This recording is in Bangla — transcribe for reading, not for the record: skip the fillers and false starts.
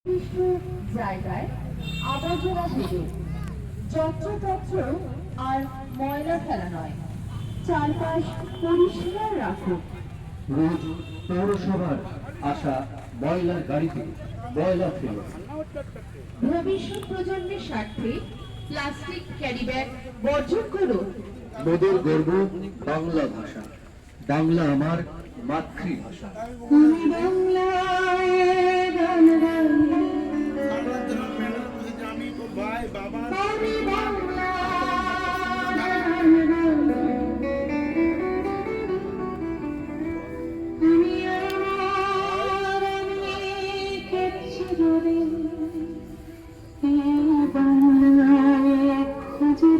জায়গায় আবর্জনা ফেলে যত্রতত্র আর ময়লা ফেলা নয়, চারপাশ পরিষ্কার রাখুন। রোজ পৌরসভার আসা ময়লার গাড়িতে ময়লা ফেলে ভবিষ্যৎ প্রজন্মের স্বার্থে প্লাস্টিক ক্যারিব্যাগ বর্জন করুন। মোদের গর্ব বাংলা ভাষা, বাংলা আমার মাতৃভাষা। খুঁজে